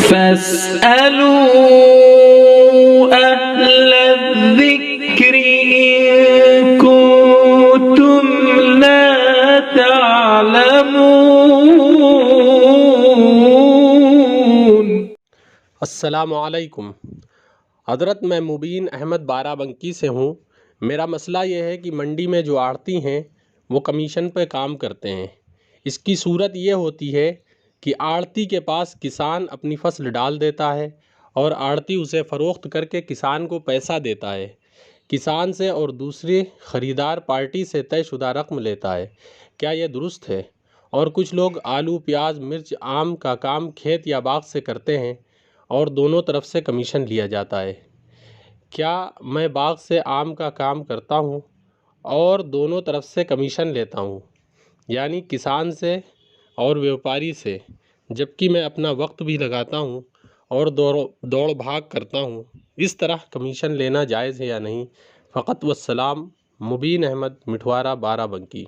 فاسألوا أهل الذكر إن كنتم لا تعلمون۔ السلام علیکم حضرت، میں مبین احمد بارہ بنکی سے ہوں۔ میرا مسئلہ یہ ہے کہ منڈی میں جو آڑھتی ہیں وہ کمیشن پہ کام کرتے ہیں۔ اس کی صورت یہ ہوتی ہے کہ آڑھتی کے پاس کسان اپنی فصل ڈال دیتا ہے اور آڑھتی اسے فروخت کر کے کسان کو پیسہ دیتا ہے، کسان سے اور دوسری خریدار پارٹی سے طے شدہ رقم لیتا ہے۔ کیا یہ درست ہے؟ اور کچھ لوگ آلو، پیاز، مرچ، آم کا کام کھیت یا باغ سے کرتے ہیں اور دونوں طرف سے کمیشن لیا جاتا ہے۔ کیا میں باغ سے آم کا کام کرتا ہوں اور دونوں طرف سے کمیشن لیتا ہوں، یعنی کسان سے اور بیوپاری سے، جبکہ میں اپنا وقت بھی لگاتا ہوں اور دوڑ بھاگ کرتا ہوں، اس طرح کمیشن لینا جائز ہے یا نہیں؟ فقط والسلام، مبین احمد، مٹھوارہ، بارہ بنکی۔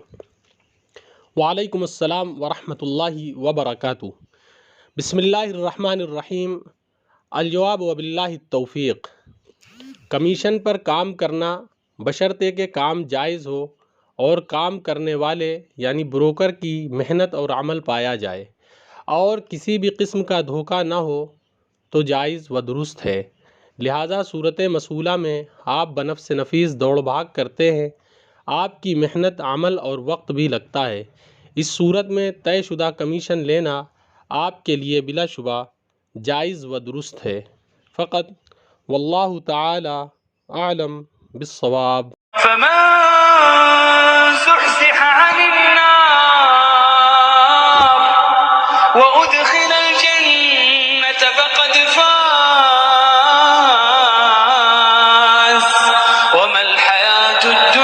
وعلیکم السلام ورحمۃ اللہ وبرکاتہ۔ بسم اللہ الرحمن الرحیم۔ الجواب وباللہ التوفیق۔ کمیشن پر کام کرنا بشرطے کہ کام جائز ہو اور کام کرنے والے یعنی بروکر کی محنت اور عمل پایا جائے اور کسی بھی قسم کا دھوکہ نہ ہو تو جائز و درست ہے۔ لہٰذا صورت مسئولہ میں آپ بنفس نفیس دوڑ بھاگ کرتے ہیں، آپ کی محنت، عمل اور وقت بھی لگتا ہے۔ اس صورت میں طے شدہ کمیشن لینا آپ کے لیے بلا شبہ جائز و درست ہے۔ فقط واللہ تعالی اعلم بالصواب۔ فمن زحزح عن النار وأدخل الجنة فقد فاز وما الحياة الدنيا